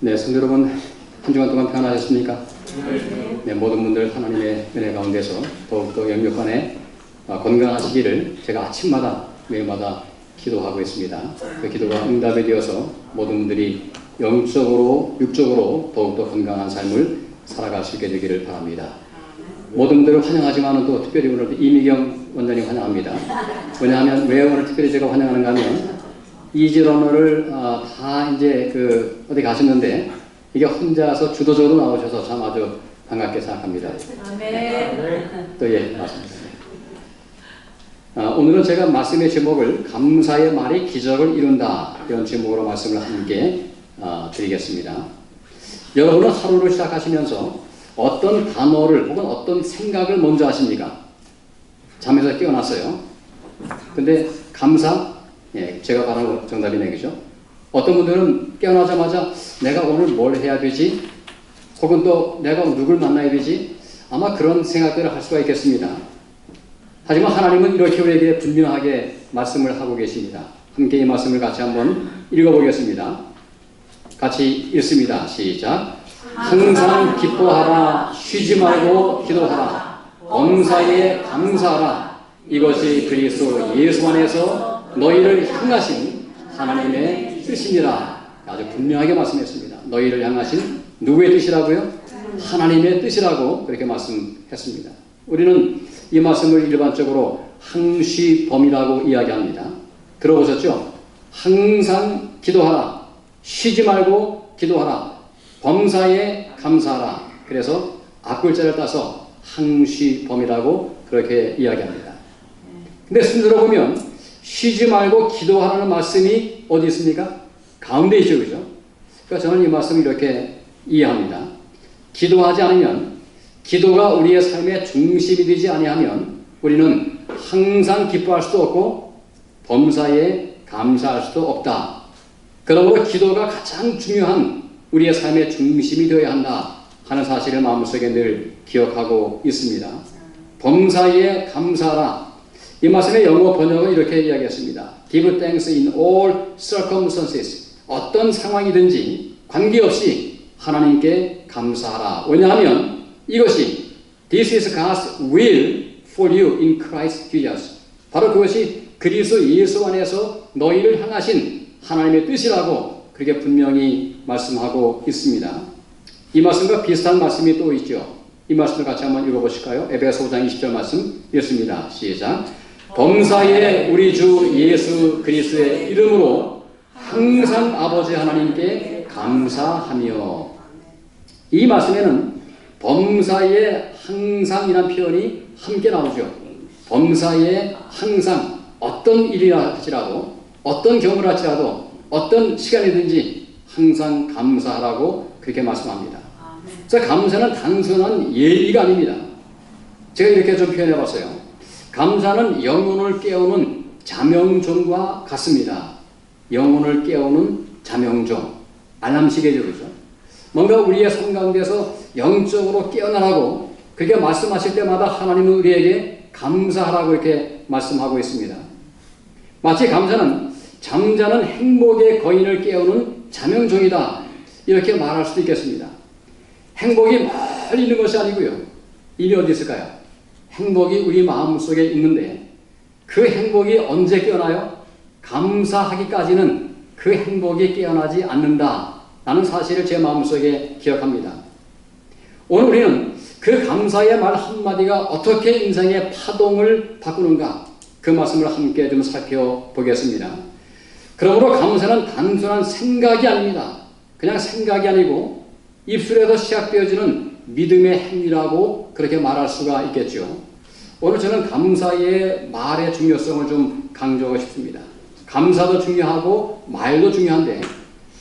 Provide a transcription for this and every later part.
네, 성도 여러분, 한 주간 동안 평안하셨습니까? 네, 모든 분들 하나님의 은혜 가운데서 더욱더 영육간에 건강하시기를 제가 아침마다 매일마다 기도하고 있습니다. 그 기도가 응답이 되어서 모든 분들이 영적으로 육적으로 더욱더 건강한 삶을 살아갈 수 있게 되기를 바랍니다. 모든 분들을 환영하지만 또 특별히 오늘 이미경 원장님 환영합니다. 왜냐하면 왜 오늘 특별히 제가 환영하는가 하면 이지런어를 다 이제 어디 가셨는데 이게 혼자서 주도적으로 나오셔서 참 아주 반갑게 생각합니다. 아멘. 또 예, 맞습니다. 오늘은 제가 말씀의 제목을 감사의 말이 기적을 이룬다 이런 제목으로 말씀을 함께 드리겠습니다. 여러분은 하루를 시작하시면서 어떤 단어를 혹은 어떤 생각을 먼저 하십니까? 잠에서 깨어났어요. 근데 감사? 예, 제가 바로 정답이네, 그죠? 어떤 분들은 깨어나자마자 내가 오늘 뭘 해야 되지? 혹은 또 내가 누굴 만나야 되지? 아마 그런 생각들을 할 수가 있겠습니다. 하지만 하나님은 이렇게 우리에게 분명하게 말씀을 하고 계십니다. 함께 이 말씀을 같이 한번 읽어보겠습니다. 같이 읽습니다. 시작. 항상 기뻐하라, 쉬지 말고 기도하라, 범사에 감사하라. 이것이 그리스도 예수 안에서 너희를 향하신 하나님의 뜻이니라. 아주 분명하게 말씀했습니다. 너희를 향하신 누구의 뜻이라고요? 하나님의 뜻이라고 그렇게 말씀했습니다. 우리는 이 말씀을 일반적으로 항시범이라고 이야기합니다. 들어보셨죠? 항상 기도하라, 쉬지 말고 기도하라, 범사에 감사하라. 그래서 앞글자를 따서 항시범이라고 그렇게 이야기합니다. 근데 순서로 보면 쉬지 말고 기도하라는 말씀이 어디 있습니까? 가운데 있죠, 그죠? 그러니까 저는 이 말씀을 이렇게 이해합니다. 기도하지 않으면, 기도가 우리의 삶의 중심이 되지 아니하면 우리는 항상 기뻐할 수도 없고 범사에 감사할 수도 없다. 그러므로 기도가 가장 중요한 우리의 삶의 중심이 되어야 한다 하는 사실을 마음속에 늘 기억하고 있습니다. 범사에 감사하라. 이 말씀의 영어 번역은 이렇게 이야기했습니다. Give thanks in all circumstances. 어떤 상황이든지 관계없이 하나님께 감사하라. 왜냐하면 이것이 This is God's will for you in Christ Jesus. 바로 그것이 그리스도 예수 안에서 너희를 향하신 하나님의 뜻이라고 그렇게 분명히 말씀하고 있습니다. 이 말씀과 비슷한 말씀이 또 있죠. 이 말씀을 같이 한번 읽어보실까요? 에베소 5장 20절 말씀 읽습니다. 시작. 범사에 우리 주 예수 그리스도의 이름으로 항상 아버지 하나님께 감사하며. 이 말씀에는 범사에 항상이라는 표현이 함께 나오죠. 범사에 항상 어떤 일이라 할지라도 어떤 경우를 할지라도 어떤 시간이든지 항상 감사하라고 그렇게 말씀합니다. 그래서 감사는 단순한 예의가 아닙니다. 제가 이렇게 좀 표현해 봤어요. 감사는 영혼을 깨우는 자명종과 같습니다. 영혼을 깨우는 자명종. 알람시계죠, 그죠? 뭔가 우리의 삶 가운데서 영적으로 깨어나라고 그렇게 말씀하실 때마다 하나님은 우리에게 감사하라고 이렇게 말씀하고 있습니다. 마치 감사는 잠자는 행복의 거인을 깨우는 자명종이다 이렇게 말할 수도 있겠습니다. 행복이 멀리 있는 것이 아니고요. 이미 어디 있을까요? 행복이 우리 마음속에 있는데 그 행복이 언제 깨어나요? 감사하기까지는 그 행복이 깨어나지 않는다 라는 사실을 제 마음속에 기억합니다. 오늘 우리는 그 감사의 말 한마디가 어떻게 인생의 파동을 바꾸는가 그 말씀을 함께 좀 살펴보겠습니다. 그러므로 감사는 단순한 생각이 아닙니다. 그냥 생각이 아니고 입술에서 시작되어지는 믿음의 행위라고 그렇게 말할 수가 있겠죠. 오늘 저는 감사의 말의 중요성을 좀 강조하고 싶습니다. 감사도 중요하고 말도 중요한데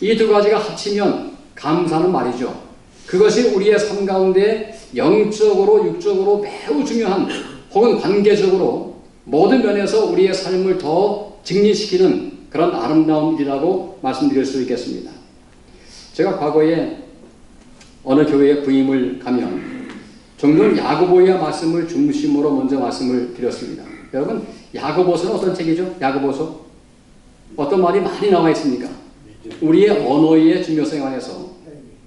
이 두 가지가 합치면 감사는 말이죠. 그것이 우리의 삶 가운데 영적으로 육적으로 매우 중요한 혹은 관계적으로 모든 면에서 우리의 삶을 더 증리시키는 그런 아름다운 일이라고 말씀드릴 수 있겠습니다. 제가 과거에 어느 교회에 부임을 가면 종종 야고보의 말씀을 중심으로 먼저 말씀을 드렸습니다. 여러분, 야고보서는 어떤 책이죠? 야고보서? 어떤 말이 많이 나와 있습니까? 우리의 언어의 중요성에 관해서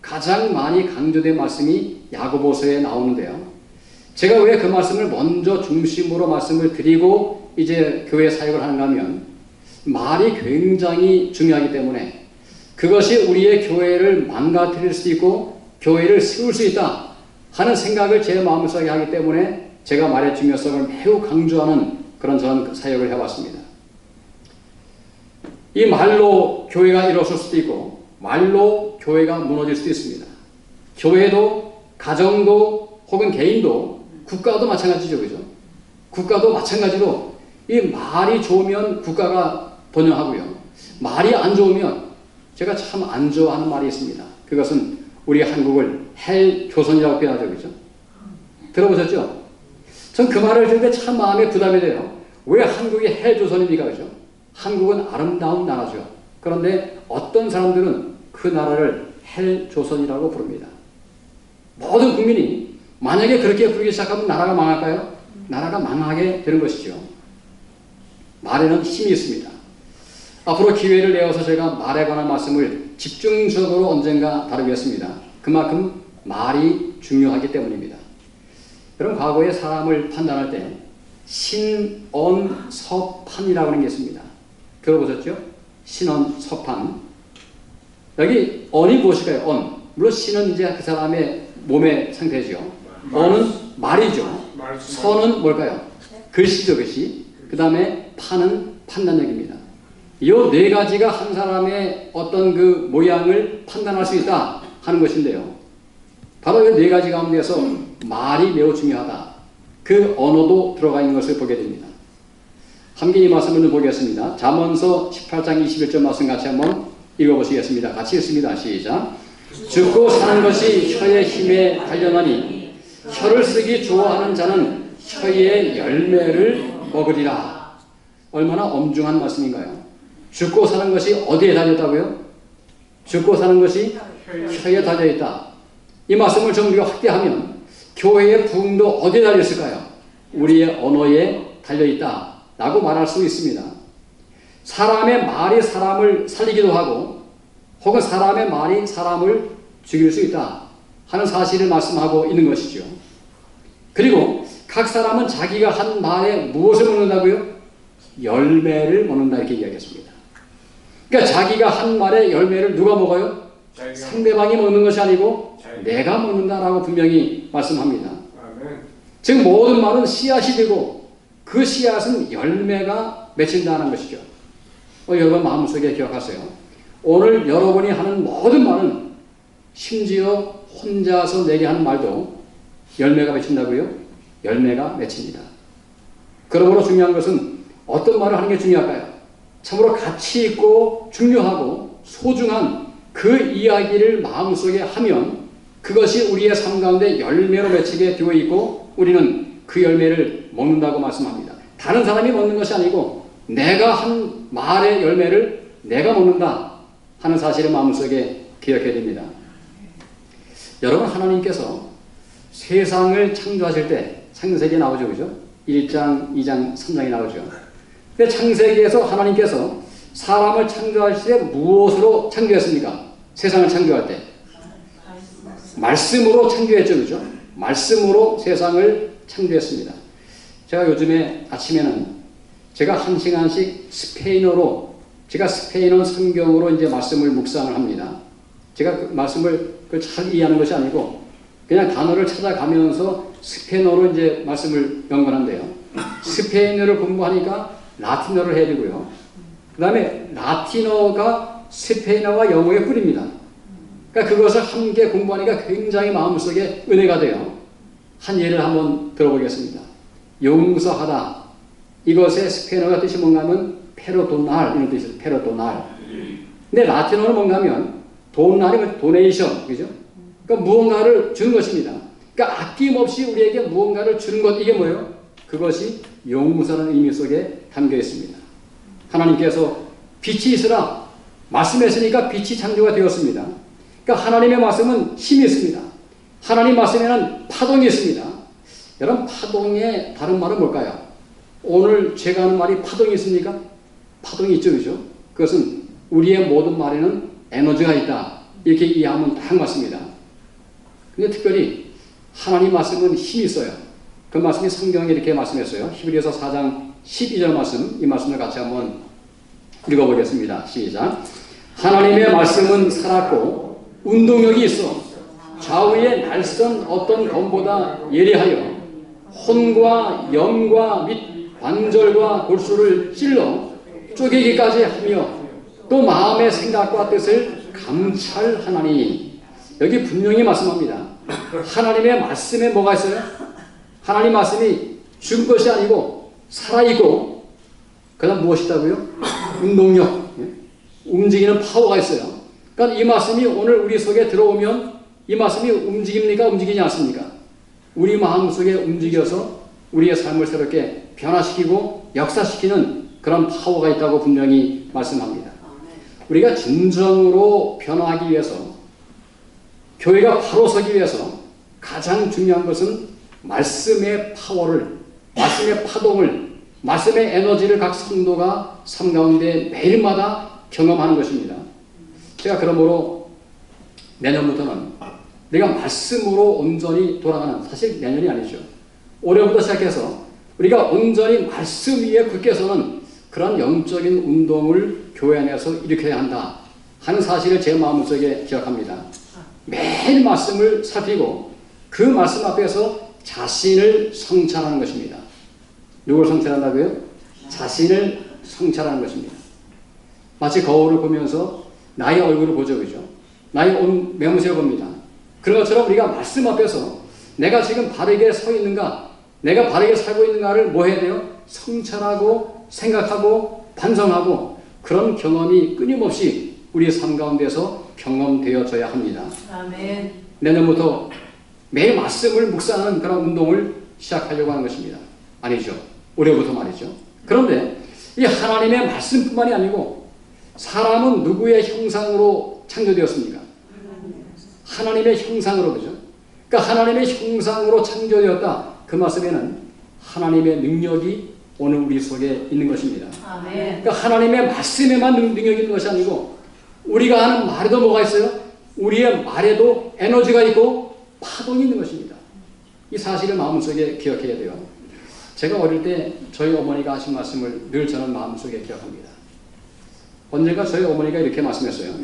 가장 많이 강조된 말씀이 야고보서에 나오는데요. 제가 왜 그 말씀을 먼저 중심으로 말씀을 드리고 이제 교회 사역을 하는가 하면 말이 굉장히 중요하기 때문에 그것이 우리의 교회를 망가뜨릴 수 있고 교회를 세울 수 있다 하는 생각을 제 마음속에 하기 때문에 제가 말의 중요성을 매우 강조하는 그런 저는 사역을 해왔습니다. 이 말로 교회가 일어설 수도 있고 말로 교회가 무너질 수도 있습니다. 교회도 가정도 혹은 개인도 국가도 마찬가지죠. 그죠? 국가도 마찬가지로 이 말이 좋으면 국가가 번영하고요. 말이 안 좋으면 제가 참 안 좋아하는 말이 있습니다. 그것은 우리 한국을 헬 조선이라고 표현하죠. 그죠? 들어보셨죠? 전 그 말을 들을 때 참 마음에 부담이 돼요. 왜 한국이 헬 조선입니까? 그죠? 한국은 아름다운 나라죠. 그런데 어떤 사람들은 그 나라를 헬 조선이라고 부릅니다. 모든 국민이 만약에 그렇게 부르기 시작하면 나라가 망할까요? 나라가 망하게 되는 것이죠. 말에는 힘이 있습니다. 앞으로 기회를 내어서 제가 말에 관한 말씀을 집중적으로 언젠가 다루겠습니다. 그만큼 말이 중요하기 때문입니다. 여러분, 과거에 사람을 판단할 때 신언서판이라고 하는 게 있습니다. 들어보셨죠? 신언서판. 여기 언이 무엇일까요? 언. 물론 신은 이제 그 사람의 몸의 상태죠. 언은 말이죠. 서는 뭘까요? 글씨죠, 글씨. 그 다음에 판은 판단력입니다. 이 네 가지가 한 사람의 어떤 그 모양을 판단할 수 있다 하는 것인데요. 바로 이 네 가지 가운데서 말이 매우 중요하다. 그 언어도 들어가 있는 것을 보게 됩니다. 함께 이 말씀을 보겠습니다. 잠언서 18장 21절 말씀 같이 한번 읽어보시겠습니다. 같이 읽습니다. 시작. 죽고 사는 것이 혀의 힘에 달려나니 혀를 쓰기 좋아하는 자는 혀의 열매를 먹으리라. 얼마나 엄중한 말씀인가요? 죽고 사는 것이 어디에 달렸다고요? 죽고 사는 것이 혀에 달려있다. 이 말씀을 좀 우리가 확대하면 교회의 부흥도 어디에 달려있을까요? 우리의 언어에 달려있다 라고 말할 수 있습니다. 사람의 말이 사람을 살리기도 하고 혹은 사람의 말이 사람을 죽일 수 있다 하는 사실을 말씀하고 있는 것이죠. 그리고 각 사람은 자기가 한 말에 무엇을 먹는다고요? 열매를 먹는다 이렇게 이야기했습니다. 그러니까 자기가 한 말의 열매를 누가 먹어요? 상대방이 먹는 것이 아니고 내가 먹는다라고 분명히 말씀합니다. 즉 모든 말은 씨앗이 되고 그 씨앗은 열매가 맺힌다는 것이죠. 여러분 마음속에 기억하세요. 오늘 여러분이 하는 모든 말은 심지어 혼자서 내게 하는 말도 열매가 맺힌다고요? 열매가 맺힙니다. 그러므로 중요한 것은 어떤 말을 하는 게 중요할까요? 참으로 가치 있고 중요하고 소중한 그 이야기를 마음속에 하면 그것이 우리의 삶 가운데 열매로 맺히게 되어 있고 우리는 그 열매를 먹는다고 말씀합니다. 다른 사람이 먹는 것이 아니고 내가 한 말의 열매를 내가 먹는다 하는 사실을 마음속에 기억해야 됩니다. 여러분, 하나님께서 세상을 창조하실 때 창세기에 나오죠. 그죠? 1장, 2장, 3장에 나오죠. 창세기에서 하나님께서 사람을 창조하실 때 무엇으로 창조했습니까? 세상을 창조할 때 말씀으로 창조했죠. 그죠? 말씀으로 세상을 창조했습니다. 제가 요즘에 아침에는 제가 한 시간씩 스페인어로 제가 스페인어 성경으로 이제 말씀을 묵상을 합니다. 제가 그 말씀을 잘 이해하는 것이 아니고 그냥 단어를 찾아가면서 스페인어로 이제 말씀을 연관한대요. 스페인어를 공부하니까 라틴어를 해야 되고요. 그 다음에 라틴어가 스페인어와 영어의 뿌리입니다. 그러니까 그것을 함께 공부하니까 굉장히 마음속에 은혜가 돼요. 한 예를 한번 들어보겠습니다. 용서하다. 이것의 스페인어가 뜻이 뭔가 하면 페르도날 이런 뜻이에요. 페르도날. 근데 라틴어는 뭔가 하면 도날이 도네이션. 그죠? 그러니까 무언가를 주는 것입니다. 그러니까 아낌없이 우리에게 무언가를 주는 것, 이게 뭐예요? 그것이 용서라는 의미 속에 담겨 있습니다. 하나님께서 빛이 있으라 말씀했으니까 빛이 창조가 되었습니다. 그러니까 하나님의 말씀은 힘이 있습니다. 하나님 말씀에는 파동이 있습니다. 여러분, 파동의 다른 말은 뭘까요? 오늘 제가 하는 말이 파동이 있습니까? 파동이 있죠. 그죠? 그것은 우리의 모든 말에는 에너지가 있다 이렇게 이해하면 딱 맞습니다. 근데 특별히 하나님 말씀은 힘이 있어요. 그 말씀이 성경에 이렇게 말씀했어요. 히브리서 4장 12절 말씀, 이 말씀을 같이 한번 읽어보겠습니다. 시작. 하나님의 말씀은 살았고 운동력이 있어 좌우의 날선 어떤 검보다 예리하여 혼과 영과 및 관절과 골수를 찔러 쪼개기까지 하며 또 마음의 생각과 뜻을 감찰하나니. 여기 분명히 말씀합니다. 하나님의 말씀에 뭐가 있어요? 하나님 말씀이 죽은 것이 아니고 살아있고 그 다음 무엇이다고요? 운동력, 움직이는 파워가 있어요. 그러니까 이 말씀이 오늘 우리 속에 들어오면 이 말씀이 움직입니까? 움직이지 않습니까? 우리 마음속에 움직여서 우리의 삶을 새롭게 변화시키고 역사시키는 그런 파워가 있다고 분명히 말씀합니다. 우리가 진정으로 변화하기 위해서, 교회가 바로 서기 위해서 가장 중요한 것은 말씀의 파워를, 말씀의 파동을, 말씀의 에너지를 각 성도가 삶 가운데 매일마다 경험하는 것입니다. 제가 그러므로 내년부터는 우리가 말씀으로 온전히 돌아가는, 사실 내년이 아니죠. 올해부터 시작해서 우리가 온전히 말씀 위에 굳게 서는 그런 영적인 운동을 교회 안에서 일으켜야 한다 하는 사실을 제 마음속에 기억합니다. 매일 말씀을 살피고 그 말씀 앞에서 자신을 성찰하는 것입니다. 누굴 성찰한다고요? 자신을 성찰하는 것입니다. 마치 거울을 보면서 나의 얼굴을 보죠, 그죠? 나의 옷 매무새 봅니다. 그런 것처럼 우리가 말씀 앞에서 내가 지금 바르게 서 있는가, 내가 바르게 살고 있는가를 뭐 해야 돼요? 성찰하고 생각하고 반성하고 그런 경험이 끊임없이 우리 삶 가운데서 경험되어져야 합니다. 아멘. 내년부터 매일 말씀을 묵상하는 그런 운동을 시작하려고 하는 것입니다. 아니죠. 올해부터 말이죠. 그런데 이 하나님의 말씀뿐만이 아니고 사람은 누구의 형상으로 창조되었습니까? 하나님의 형상으로, 그죠? 그러니까 하나님의 형상으로 창조되었다. 그 말씀에는 하나님의 능력이 오늘 우리 속에 있는 것입니다. 아멘. 그러니까 하나님의 말씀에만 능력이 있는 것이 아니고 우리가 하는 말에도 뭐가 있어요? 우리의 말에도 에너지가 있고 파동이 있는 것입니다. 이 사실을 마음속에 기억해야 돼요. 제가 어릴 때 저희 어머니가 하신 말씀을 늘 저는 마음속에 기억합니다. 언젠가 저희 어머니가 이렇게 말씀했어요.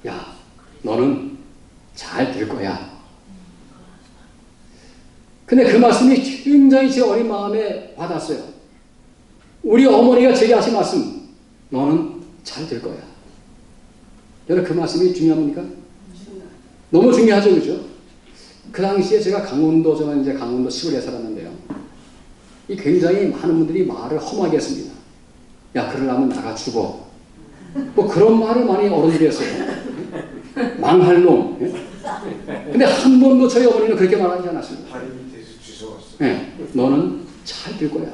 야, 너는 잘 될 거야. 근데 그 말씀이 굉장히 제 어린 마음에 와닿았어요. 우리 어머니가 제게 하신 말씀, 너는 잘 될 거야. 여러분, 그 말씀이 중요합니까? 너무 중요하죠, 그죠? 그 당시에 제가 강원도, 저는 이제 강원도 시골에 살았는데요. 이 굉장히 많은 분들이 말을 험하게 했습니다. 야, 그러려면 나가 죽어. 뭐 그런 말을 많이 어른들이 했어요. 망할 놈. 근데 한 번도 저희 어머니는 그렇게 말하지 않았습니다. 다리 밑에서 주워왔어. 네, 너는 잘 될 거야.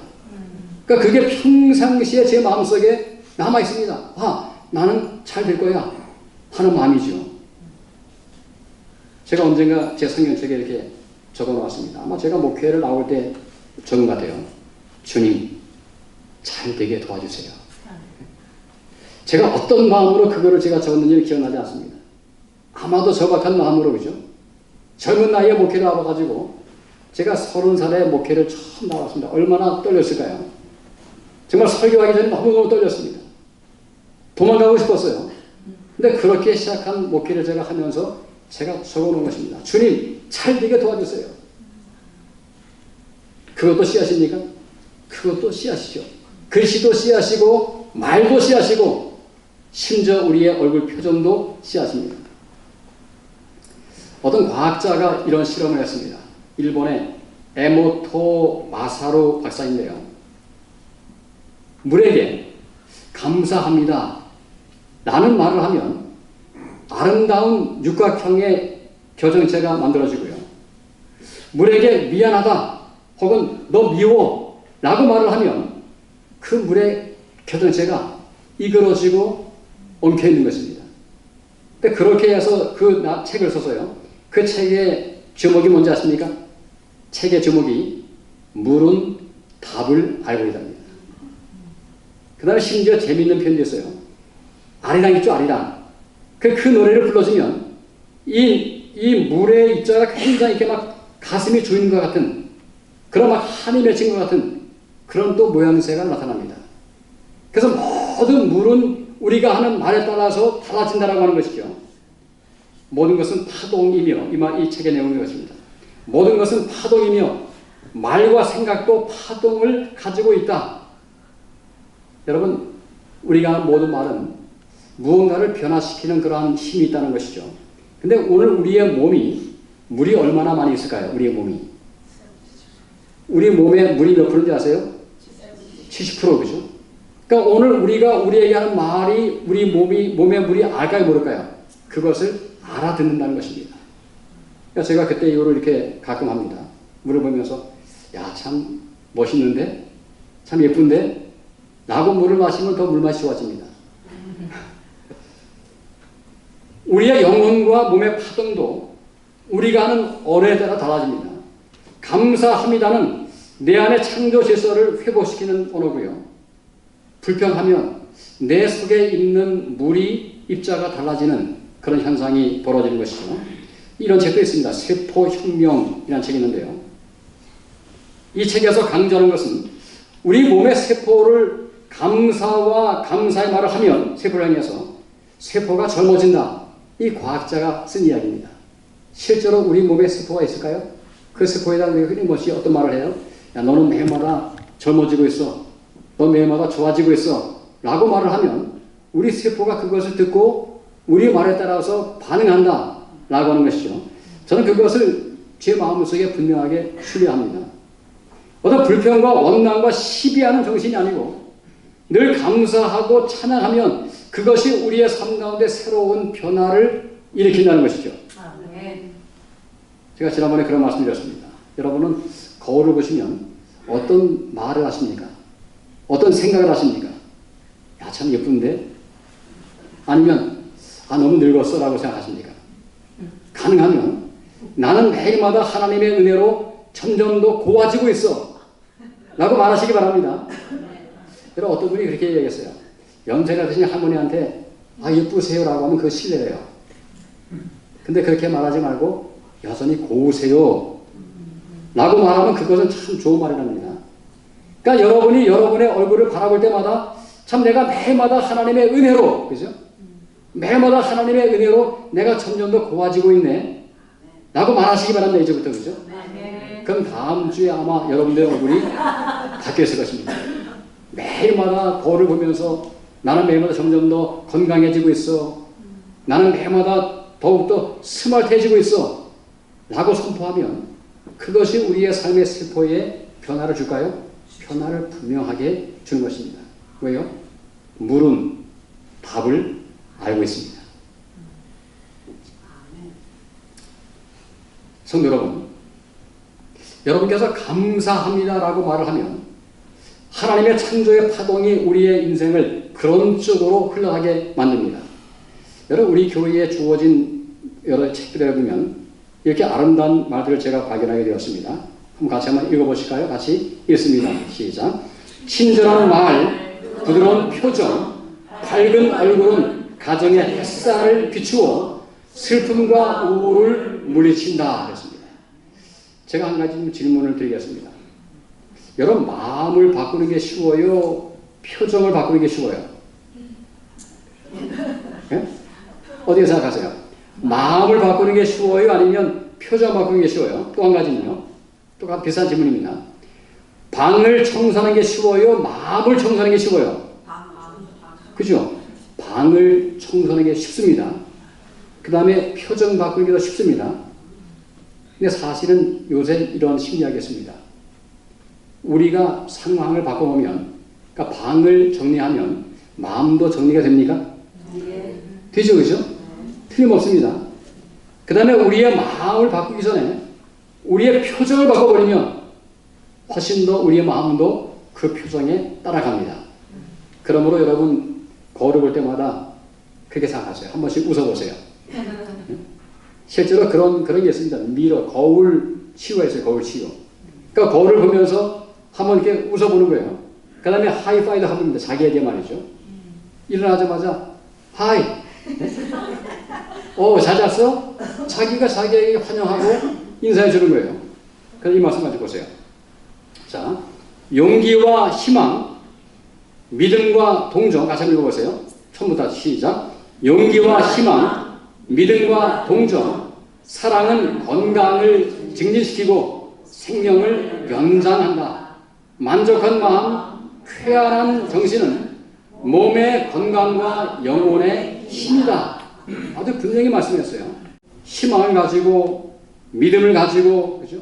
그러니까 그게 평상시에 제 마음속에 남아 있습니다. 아, 나는 잘 될 거야 하는 마음이죠. 제가 언젠가 제 성경책에 이렇게 적어 놓았습니다. 아마 제가 목회를 나올 때 적은 것 같아요. 주님, 잘 되게 도와주세요. 제가 어떤 마음으로 그거를 제가 적었는지 기억나지 않습니다. 아마도 절박한 마음으로, 그죠? 젊은 나이에 목회를 와가지고 제가 30살에 목회를 처음 나왔습니다. 얼마나 떨렸을까요? 정말 설교하기 전에 너무너무 떨렸습니다. 도망가고 싶었어요. 근데 그렇게 시작한 목회를 제가 하면서 제가 적어놓은 것입니다. 주님, 잘 되게 도와주세요. 그것도 씨앗입니까? 그것도 씨앗이죠. 글씨도 씨앗이고 말도 씨앗이고 심지어 우리의 얼굴 표정도 씨앗입니다. 어떤 과학자가 이런 실험을 했습니다. 일본의 에모토 마사루 박사인데요. 물에게 감사합니다 라는 말을 하면 아름다운 육각형의 교정체가 만들어지고요. 물에게 미안하다 혹은 너 미워 라고 말을 하면 그 물의 교정체가 이그러지고 엉켜있는 것입니다. 근데 그렇게 해서 그 책을 써서요. 그 책의 제목이 뭔지 아십니까? 책의 제목이 물은 답을 알고 있답니다. 그 다음에 심지어 재미있는 표현도 있어요. 아리랑 있죠, 아리랑. 그 노래를 불러주면 이 물의 입자가 굉장히 이렇게 막 가슴이 조이는 것 같은 그런 막 한이 맺힌 것 같은 그런 또 모양새가 나타납니다. 그래서 모든 물은 우리가 하는 말에 따라서 달라진다라고 하는 것이죠. 모든 것은 파동이며 이 책의 내용인 것입니다. 모든 것은 파동이며 말과 생각도 파동을 가지고 있다. 여러분, 우리가 모든 말은 무언가를 변화시키는 그러한 힘이 있다는 것이죠. 근데 오늘 우리의 몸이 물이 얼마나 많이 있을까요? 우리의 몸이. 우리 몸에 물이 몇 프로인지 아세요? 70% 그죠? 그러니까 오늘 우리에게 하는 말이 우리 몸에 물이 알까요? 모를까요? 그것을 알아듣는다는 것입니다. 그러니까 제가 그때 이거를 이렇게 가끔 합니다. 물을 보면서 야, 참 멋있는데? 참 예쁜데? 라고 물을 마시면 더 물맛이 좋아집니다. 우리의 영혼과 몸의 파동도 우리가 하는 언어에 따라 달라집니다. 감사합니다는 내 안의 창조 질서를 회복시키는 언어고요. 불평하면 내 속에 있는 물이 입자가 달라지는 그런 현상이 벌어지는 것이죠. 이런 책도 있습니다. 세포혁명이라는 책이 있는데요. 이 책에서 강조하는 것은 우리 몸의 세포를 감사와 감사의 말을 하면 세포를 향해서 세포가 젊어진다. 이 과학자가 쓴 이야기입니다. 실제로 우리 몸에 세포가 있을까요? 그 세포에다 우리가 끊임없이 어떤 말을 해요? 야, 너는 매일마다 젊어지고 있어. 너 매일마다 좋아지고 있어. 라고 말을 하면 우리 세포가 그것을 듣고 우리 말에 따라서 반응한다. 라고 하는 것이죠. 저는 그것을 제 마음속에 분명하게 신뢰합니다. 어떤 불평과 원망과 시비하는 정신이 아니고 늘 감사하고 찬양하면 그것이 우리의 삶 가운데 새로운 변화를 일으킨다는 것이죠. 제가 지난번에 그런 말씀 드렸습니다. 여러분은 거울을 보시면 어떤 말을 하십니까? 어떤 생각을 하십니까? 야, 참 예쁜데? 아니면 아, 너무 늙었어 라고 생각하십니까? 가능하면 나는 매일마다 하나님의 은혜로 점점 더 고와지고 있어 라고 말하시기 바랍니다. 여러분, 어떤 분이 그렇게 얘기했어요. 연세가 드신 할머니한테 아, 예쁘세요 라고 하면 그거 실례래요. 근데 그렇게 말하지 말고 여전히 고우세요 라고 말하면 그것은 참 좋은 말이랍니다. 그러니까 여러분이 여러분의 얼굴을 바라볼 때마다 참 내가 매일마다 하나님의 은혜로, 그죠? 매일마다 하나님의 은혜로 내가 점점 더 고와지고 있네 라고 말하시기 바랍니다. 이제부터, 그죠? 그럼 다음 주에 아마 여러분들의 얼굴이 바뀌어 있을 것입니다. 매일마다 거울을 보면서 나는 매일마다 점점 더 건강해지고 있어. 나는 매일마다 더욱더 스마트해지고 있어. 라고 선포하면 그것이 우리의 삶의 세포에 변화를 줄까요? 변화를 분명하게 주는 것입니다. 왜요? 물은 답을 알고 있습니다. 성도 여러분, 여러분께서 감사합니다라고 말을 하면 하나님의 창조의 파동이 우리의 인생을 그런 쪽으로 흘러가게 만듭니다. 여러분, 우리 교회에 주어진 여러 책들에 보면 이렇게 아름다운 말들을 제가 발견하게 되었습니다. 한번 같이 한번 읽어보실까요? 같이 읽습니다. 시작. 친절한 말, 부드러운 표정, 밝은 얼굴은 가정의 햇살을 비추어 슬픔과 우울을 물리친다. 그랬습니다. 제가 한 가지 질문을 드리겠습니다. 여러분, 마음을 바꾸는 게 쉬워요? 표정을 바꾸는 게 쉬워요? 네? 어떻게 생각하세요? 마음을 바꾸는 게 쉬워요? 아니면 표정 바꾸는 게 쉬워요? 또 한 가지는요. 또 비슷한 질문입니다. 방을 청소하는 게 쉬워요? 마음을 청소하는 게 쉬워요? 그죠? 방을 청소하는 게 쉽습니다. 그 다음에 표정 바꾸는 게 더 쉽습니다. 근데 사실은 요새 이런 심리학이 있습니다. 우리가 상황을 바꿔보면, 그러니까 방을 정리하면 마음도 정리가 됩니까? 되죠, 그죠? 틀림없습니다. 그 다음에 우리의 마음을 바꾸기 전에 우리의 표정을 바꿔버리면 훨씬 더 우리의 마음도 그 표정에 따라갑니다. 그러므로 여러분, 거울을 볼 때마다 그렇게 생각하세요. 한 번씩 웃어보세요. 실제로 그런 게 있습니다. 미러, 거울 치유가 있어요. 거울 치유. 그러니까 거울을 보면서 한번 이렇게 웃어보는 거예요. 그 다음에 하이파이도 해봅니다. 자기에게 말이죠. 일어나자마자 하이. 잘 잤어? 자기가 자기에게 환영하고 인사해 주는 거예요. 그래서 이 말씀 가지고 보세요. 자, 용기와 희망, 믿음과 동정. 같이 한번 읽어보세요. 처음부터 시작. 용기와 희망, 믿음과 동정, 사랑은 건강을 증진시키고 생명을 연장한다. 만족한 마음, 쾌활한 정신은 몸의 건강과 영혼의 힘이다. 아주 분명히 말씀했어요. 희망을 가지고 믿음을 가지고 그죠?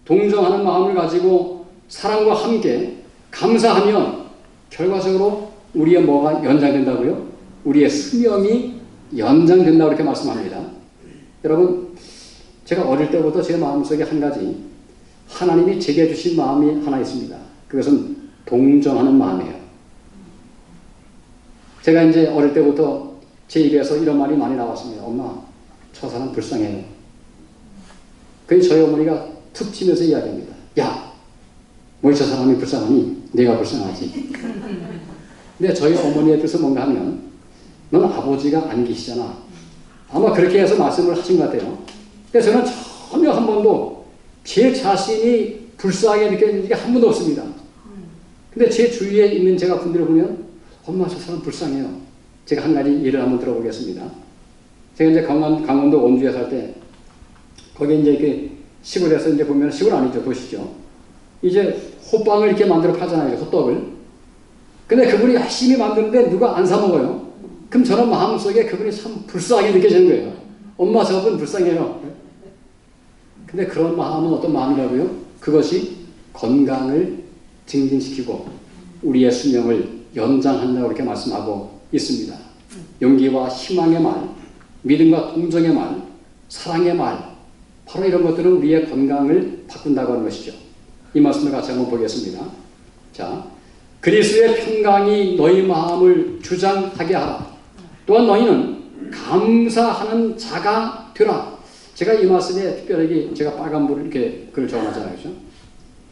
동정하는 마음을 가지고 사랑과 함께 감사하면 결과적으로 우리의 뭐가 연장된다고요? 우리의 수명이 연장된다고 이렇게 말씀합니다. 여러분, 제가 어릴 때부터 제 마음속에 한 가지 하나님이 제게 주신 마음이 하나 있습니다. 그것은 동정하는 마음이에요. 제가 이제 어릴 때부터 제 입에서 이런 말이 많이 나왔습니다. 엄마, 저 사람 불쌍해요. 그게 저희 어머니가 툭 치면서 이야기합니다. 야, 뭐 저 사람이 불쌍하니? 내가 불쌍하지. 근데 저희 어머니의 뜻은 뭔가 하면 넌 아버지가 안 계시잖아. 아마 그렇게 해서 말씀을 하신 것 같아요. 근데 저는 전혀 한 번도 제 자신이 불쌍하게 느껴진 적이 한 번도 없습니다. 근데 제 주위에 있는 제가 분들을 보면 엄마 저 사람 불쌍해요. 제가 한 가지 예를 한번 들어보겠습니다. 제가 이제 강원도 원주에 살 때 거기 이제 이렇게 시골에서 이제 보면 시골 아니죠, 도시죠. 이제 호빵을 이렇게 만들어 파잖아요, 호떡을. 근데 그분이 열심히 만드는데 누가 안 사 먹어요. 그럼 저는 마음속에 그분이 참 불쌍하게 느껴지는 거예요. 엄마 저분 불쌍해요. 근데 그런 마음은 어떤 마음이라고요? 그것이 건강을 증진시키고 우리의 수명을 연장한다고 이렇게 말씀하고 있습니다. 용기와 희망의 말, 믿음과 동정의 말, 사랑의 말, 바로 이런 것들은 우리의 건강을 바꾼다고 하는 것이죠. 이 말씀을 같이 한번 보겠습니다. 자, 그리스도의 평강이 너희 마음을 주장하게 하라. 또한 너희는 감사하는 자가 되라. 제가 이 말씀에 특별히 제가 빨간불을 이렇게 글을 적어놨잖아요. 그렇죠?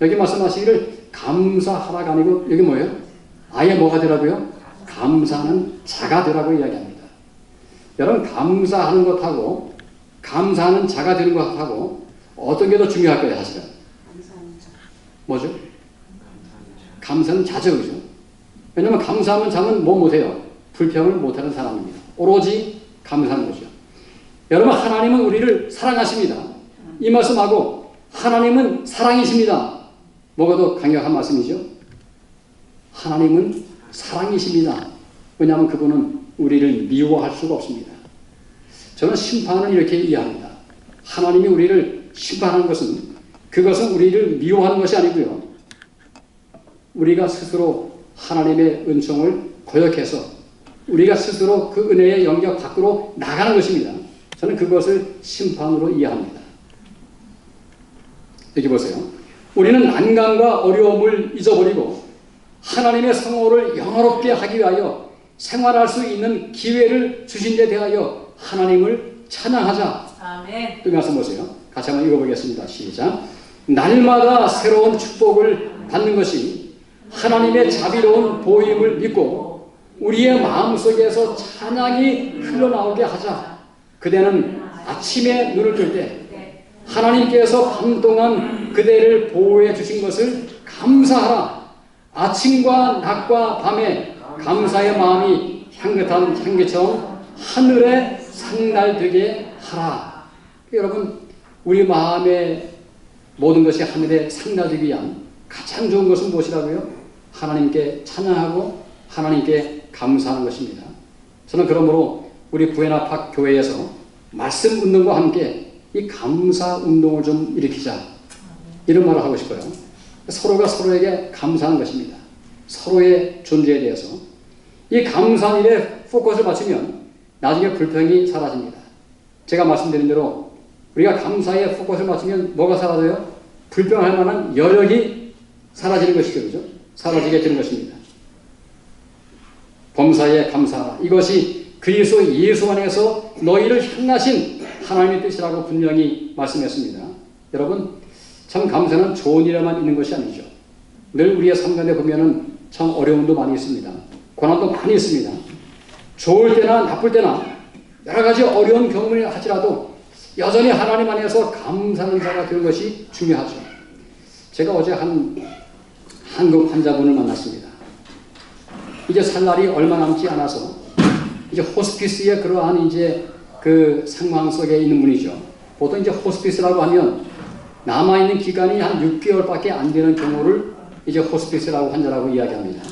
여기 말씀하시기를 감사하라가 아니고 여기 뭐예요? 아예 뭐가 되라고요? 감사하는 자가 되라고 이야기합니다. 여러분, 감사하는 것하고 감사하는 자가 되는 것하고 어떤 게 더 중요할까요, 사실은? 뭐죠? 감사는 자죠, 그죠? 왜냐하면 감사하면 자는 뭐 못해요? 불평을 못하는 사람입니다. 오로지 감사하는 거죠. 여러분, 하나님은 우리를 사랑하십니다. 이 말씀하고 하나님은 사랑이십니다. 뭐가 더 강력한 말씀이죠? 하나님은 사랑이십니다. 왜냐하면 그분은 우리를 미워할 수가 없습니다. 저는 심판을 이렇게 이해합니다. 하나님이 우리를 심판하는 것은 그것은 우리를 미워하는 것이 아니고요. 우리가 스스로 하나님의 은총을 거역해서 우리가 스스로 그 은혜의 영역 밖으로 나가는 것입니다. 저는 그것을 심판으로 이해합니다. 여기 보세요. 우리는 난관과 어려움을 잊어버리고 하나님의 성호를 영화롭게 하기 위하여 생활할 수 있는 기회를 주신 데 대하여 하나님을 찬양하자. 아멘. 또 말씀 보세요. 같이 한번 읽어보겠습니다. 시작. 날마다 새로운 축복을 받는 것이 하나님의 자비로운 보임을 믿고 우리의 마음속에서 찬양이 흘러나오게 하자. 그대는 아침에 눈을 뜰 때 하나님께서 밤 동안 그대를 보호해 주신 것을 감사하라. 아침과 낮과 밤에 감사의 마음이 향긋한 향기처럼 하늘에 상달되게 하라. 여러분, 우리 마음의 모든 것이 하늘에 상달되기 위한 가장 좋은 것은 무엇이라고요? 하나님께 찬양하고 하나님께 감사하는 것입니다. 저는 그러므로 우리 부에나팍 교회에서 말씀 운동과 함께 이 감사 운동을 좀 일으키자, 이런 말을 하고 싶어요. 서로가 서로에게 감사하는 것입니다. 서로의 존재에 대해서 이 감사한 일에 포커스를 맞추면 나중에 불평이 사라집니다. 제가 말씀드린 대로 우리가 감사에 포커스를 맞추면 뭐가 사라져요? 불평할 만한 여력이 사라지는 것이죠. 그죠? 사라지게 되는 것입니다. 범사에 감사하라. 이것이 그리스도 예수 안에서 너희를 향하신 하나님의 뜻이라고 분명히 말씀했습니다. 여러분, 참 감사는 좋은 일에만 있는 것이 아니죠. 늘 우리의 삶 가운데 보면은 참 어려움도 많이 있습니다. 고난도 많이 있습니다. 좋을 때나 나쁠 때나 여러 가지 어려운 경험을 하지라도 여전히 하나님 안에서 감사하는 자가 되는 것이 중요하죠. 제가 어제 한국 환자분을 만났습니다. 이제 살 날이 얼마 남지 않아서 이제 호스피스의 그러한 이제 그 상황 속에 있는 분이죠. 보통 이제 호스피스라고 하면 남아있는 기간이 한 6개월밖에 안 되는 경우를 이제 호스피스라고 환자라고 이야기합니다.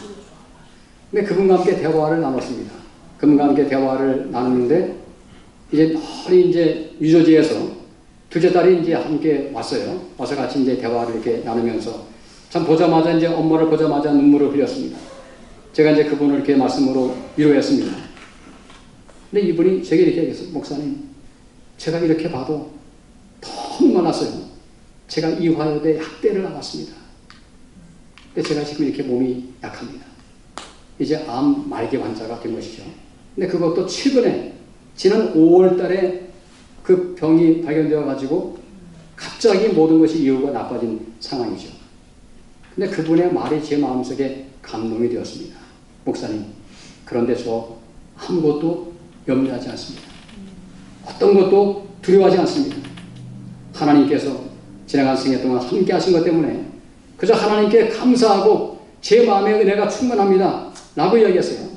근데 그분과 함께 대화를 나눴습니다. 그분과 함께 대화를 나누는데 이제 멀리 이제 유저지에서 둘째 딸이 이제 함께 왔어요. 와서 같이 이제 대화를 이렇게 나누면서 참 보자마자 이제 엄마를 보자마자 눈물을 흘렸습니다. 제가 이제 그분을 이렇게 말씀으로 위로했습니다. 근데 이분이 제게 이렇게 얘기했어요. 목사님, 제가 이렇게 봐도 너무 많았어요. 제가 이화여대 학대를 나갔습니다. 근데 제가 지금 이렇게 몸이 약합니다. 이제 암 말기 환자가 된 것이죠. 근데 그것도 최근에 지난 5월 달에 그 병이 발견되어 가지고 갑자기 모든 것이 이유가 나빠진 상황이죠. 근데 그분의 말이 제 마음속에 감동이 되었습니다. 목사님, 그런데 저 아무것도 염려하지 않습니다. 어떤 것도 두려워하지 않습니다. 하나님께서 지나간 생애 동안 함께 하신 것 때문에 그저 하나님께 감사하고 제 마음의 은혜가 충만합니다. 라고 이야기했어요.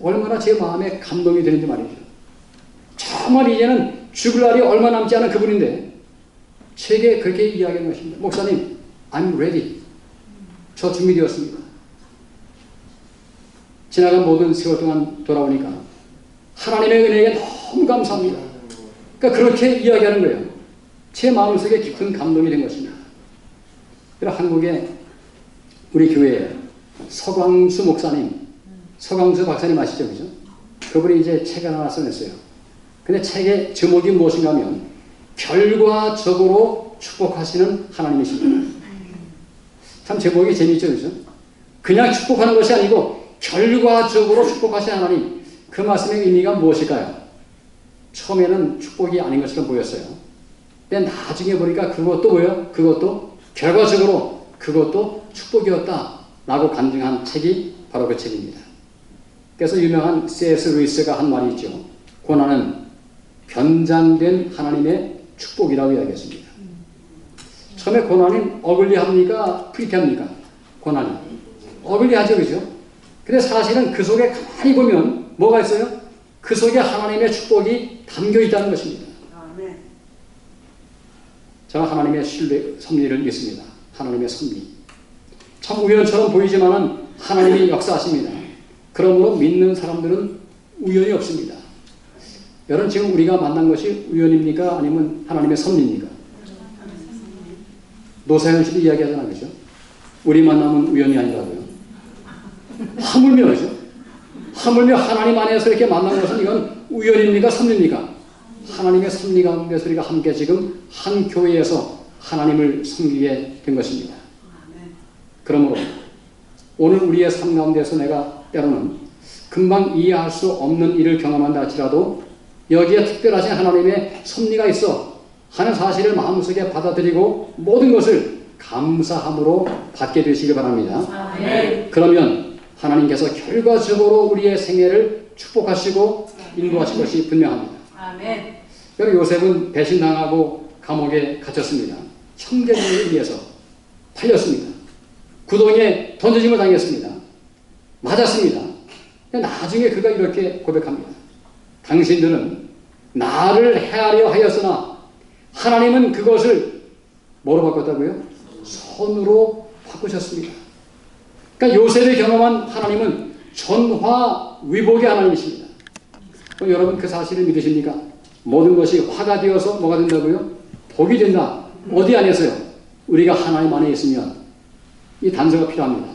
얼마나 제 마음에 감동이 되는지 말이죠. 정말 이제는 죽을 날이 얼마 남지 않은 그분인데 제게 그렇게 이야기하는 것입니다. 목사님, I'm ready. 저 준비되었습니다. 지나간 모든 세월 동안 돌아오니까 하나님의 은혜에 너무 감사합니다. 그러니까 그렇게 이야기하는 거예요. 제 마음속에 깊은 감동이 된 것입니다. 그래서 한국에 우리 교회에 서광수 목사님, 서광수 박사님 아시죠? 그죠? 그분이 이제 책을 하나 써냈어요. 근데 책의 제목이 무엇인가 하면 결과적으로 축복하시는 하나님이십니다. 참 제목이 재미있죠? 그죠? 그냥 축복하는 것이 아니고 결과적으로 축복하시는 하나님. 그 말씀의 의미가 무엇일까요? 처음에는 축복이 아닌 것처럼 보였어요. 근데 나중에 보니까 그것도 뭐예요? 그것도 결과적으로 그것도 축복이었다 라고 간증한 책이 바로 그 책입니다. 그래서 유명한 C.S. 루이스가 한 말이 있죠. 고난은 변장된 하나님의 축복이라고 이야기했습니다. 처음에 고난은 어글리합니까? 프리티합니까? 고난이 어글리하죠, 그죠? 근데 사실은 그 속에 가만히 보면 뭐가 있어요? 그 속에 하나님의 축복이 담겨 있다는 것입니다. 저는 하나님의 섭리를 믿습니다. 하나님의 섭리. 참 우연처럼 보이지만은 하나님이 역사하십니다. 그러므로 믿는 사람들은 우연이 없습니다. 여러분, 지금 우리가 만난 것이 우연입니까? 아니면 하나님의 섭리입니까? 노사연 씨도 이야기하잖아요, 그죠? 우리 만남은 우연이 아니라고요. 하물며, 그죠? 하물며 하나님 안에서 이렇게 만난 것은 이건 우연입니까? 섭리입니까? 하나님의 섭리 가운데서 우리가 함께 지금 한 교회에서 하나님을 섬기게 된 것입니다. 그러므로 오늘 우리의 삶 가운데서 내가 때로는 금방 이해할 수 없는 일을 경험한다 할지라도 여기에 특별하신 하나님의 섭리가 있어 하는 사실을 마음속에 받아들이고 모든 것을 감사함으로 받게 되시길 바랍니다. 아멘. 그러면 하나님께서 결과적으로 우리의 생애를 축복하시고 인도하실 것이 분명합니다. 아멘. 여러분, 요셉은 배신당하고 감옥에 갇혔습니다. 형제들에 의해서 팔렸습니다. 구덩이에 던져짐을 당했습니다. 맞았습니다. 나중에 그가 이렇게 고백합니다. 당신들은 나를 해하려 하였으나 하나님은 그것을 뭐로 바꿨다고요? 선으로 바꾸셨습니다. 그러니까 요셉이 경험한 하나님은 전화위복의 하나님이십니다. 그럼 여러분 그 사실을 믿으십니까? 모든 것이 화가 되어서 뭐가 된다고요? 복이 된다. 어디 안에서요? 우리가 하나님 안에 있으면 이 단서가 필요합니다.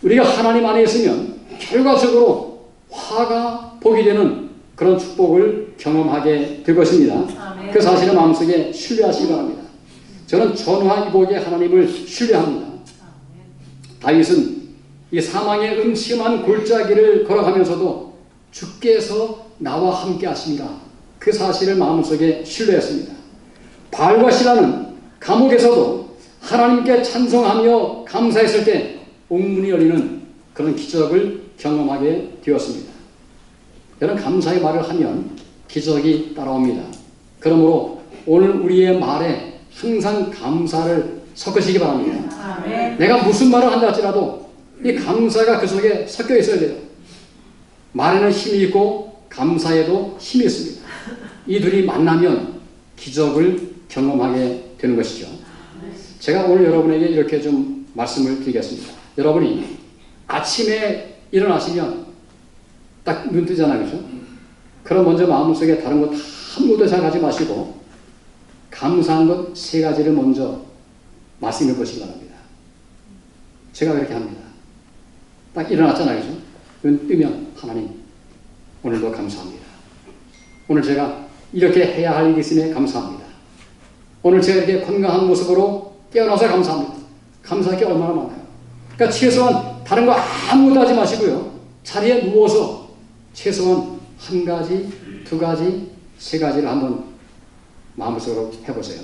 우리가 하나님 안에 있으면 결과적으로 화가 복이 되는 그런 축복을 경험하게 될 것입니다. 아멘. 그 사실을 마음속에 신뢰하시기 바랍니다. 저는 전화위복의 하나님을 신뢰합니다. 다윗은 이 사망의 음침한 골짜기를 걸어가면서도 주께서 나와 함께 하십니다. 그 사실을 마음속에 신뢰했습니다. 바알과 시라는 감옥에서도 하나님께 찬송하며 감사했을 때 옥문이 열리는 그런 기적을 경험하게 되었습니다. 여러분, 감사의 말을 하면 기적이 따라옵니다. 그러므로 오늘 우리의 말에 항상 감사를 섞으시기 바랍니다. 아멘. 내가 무슨 말을 한다 할지라도 이 감사가 그 속에 섞여 있어야 돼요. 말에는 힘이 있고 감사에도 힘이 있습니다. 이 둘이 만나면 기적을 경험하게 되는 것이죠. 제가 오늘 여러분에게 이렇게 좀 말씀을 드리겠습니다. 여러분이 아침에 일어나시면 딱 눈 뜨잖아요. 그죠? 그럼 먼저 마음속에 다른 것 아무것도 생각하지 마시고 감사한 것 3가지를 먼저 말씀해 보시기 바랍니다. 제가 그렇게 합니다. 딱 일어났잖아요. 그죠? 눈 뜨면 하나님 오늘도 감사합니다. 오늘 제가 이렇게 해야 할 일이 있음에 감사합니다. 오늘 제가 이렇게 건강한 모습으로 깨어나서 감사합니다. 감사할 게 얼마나 많아요. 그러니까 최소한 다른 거 아무것도 하지 마시고요. 자리에 누워서 최소한 1가지, 2가지, 3가지를 한번 마음속으로 해보세요.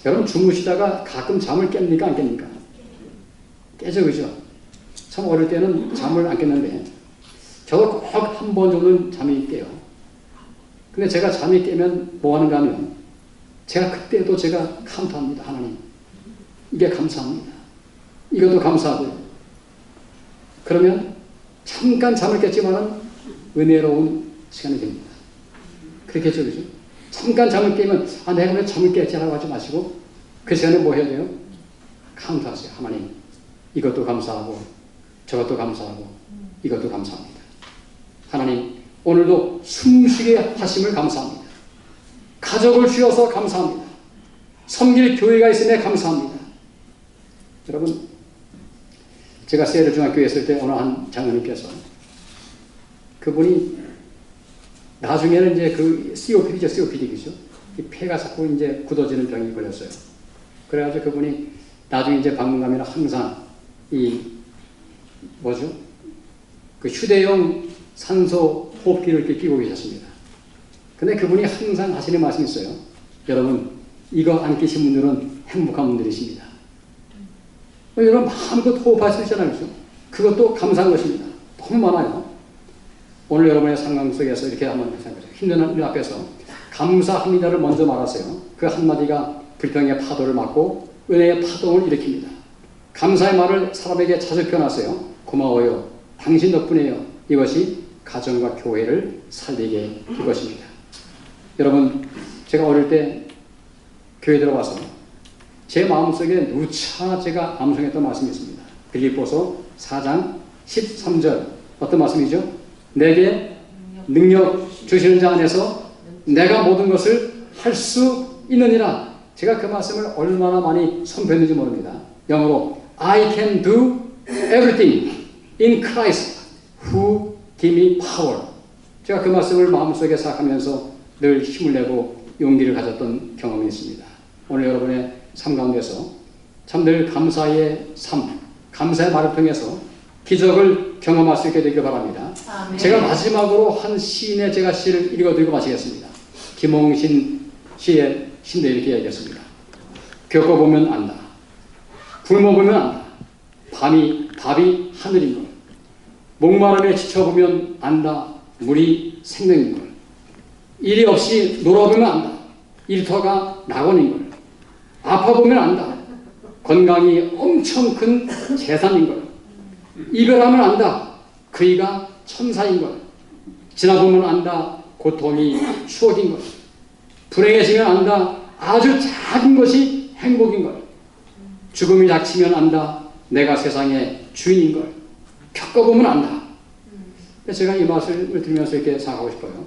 여러분 주무시다가 가끔 잠을 깹니까? 안 깹니까? 깨죠, 그죠? 참 어릴 때는 잠을 안 깼는데 저도 꼭 한 번 정도는 잠이 깨요. 근데 제가 잠이 깨면 뭐 하는가 하면 제가 그때도 제가 카운트합니다. 하나님 이게 감사합니다. 이것도 감사하고요. 그러면 잠깐 잠을 깼지만은 은혜로운 시간이 됩니다. 그렇게 했죠, 그죠? 잠깐 잠을 깨면 내가 왜 잠을 깼지라고 하지 마시고 그 시간에 뭐 해야 돼요? 카운트하세요. 하나님 이것도 감사하고 저것도 감사하고 이것도 감사합니다. 하나님 오늘도 숨쉬게 하심을 감사합니다. 가족을 주셔서 감사합니다. 섬길 교회가 있음에 감사합니다. 여러분 제가 세례 중학교에 있을 때 어느 한 장로님께서 그분이 나중에는 이제 그 COPD죠, COPD죠. 이 폐가 자꾸 이제 굳어지는 병이 걸렸어요. 그래가지고 그분이 나중에 이제 방문 가면 항상 이 뭐죠? 그 휴대용 산소 호흡기를 이렇게 끼고 계셨습니다. 근데 그분이 항상 하시는 말씀이 있어요. 여러분 이거 안 끼신 분들은 행복한 분들이십니다. 여러분 마음껏 호흡할 수 있잖아요. 그렇죠? 그것도 감사한 것입니다. 너무 많아요. 오늘 여러분의 상황 속에서 이렇게 한번 생각해보세요. 힘든 일 앞에서 감사합니다를 먼저 말하세요. 그 한마디가 불평의 파도를 막고 은혜의 파동을 일으킵니다. 감사의 말을 사람에게 자주 표현하세요. 고마워요. 당신 덕분에요. 이것이 가정과 교회를 살리게 될 것입니다. 여러분 제가 어릴 때 교회 들어와서 제 마음속에 누차 제가 암송했던 말씀이 있습니다. 빌립보서 4장 13절 어떤 말씀이죠? 내게 능력 주시는 자 안에서 내가 모든 것을 할 수 있느니라. 제가 그 말씀을 얼마나 많이 선포했는지 모릅니다. 영어로 I can do everything in Christ who give me power. 제가 그 말씀을 마음속에 생각하면서 늘 힘을 내고 용기를 가졌던 경험이 있습니다. 오늘 여러분의 삶 가운데서 참 늘 감사의 삶, 감사의 말을 통해서 기적을 경험할 수 있게 되길 바랍니다. 아멘. 제가 마지막으로 한 시인의 제가 시를 읽어드리고 마치겠습니다. 김홍신 시의 시인데 이렇게 얘기했습니다. 겪어보면 안다. 굶어보면 안다. 밥이 하늘인 걸. 목마름에 지쳐보면 안다. 물이 생명인 걸. 일이 없이 놀아보면 안다. 일터가 낙원인 걸. 아파보면 안다. 건강이 엄청 큰 재산인 걸. 이별하면 안다. 그이가 천사인 걸. 지나보면 안다. 고통이 추억인 걸. 불행해지면 안다. 아주 작은 것이 행복인 걸. 죽음이 닥치면 안다. 내가 세상의 주인인 걸. 겪어보면 안다. 제가 이 말씀을 들으면서 이렇게 생각하고 싶어요.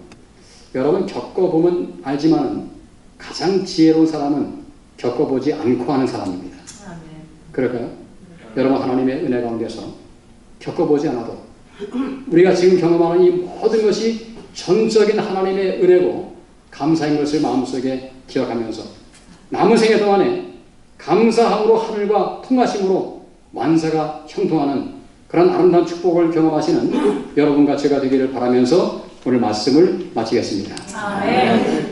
여러분 겪어보면 알지만 가장 지혜로운 사람은 겪어보지 않고 하는 사람입니다. 아멘. 그럴까요? 여러분 하나님의 은혜 가운데서 겪어보지 않아도 우리가 지금 경험하는 이 모든 것이 전적인 하나님의 은혜고 감사인 것을 마음속에 기억하면서 남은 생애 동안에 감사함으로 하늘과 통하심으로 만사가 형통하는 그런 아름다운 축복을 경험하시는 여러분과 제가 되기를 바라면서 오늘 말씀을 마치겠습니다. 아멘.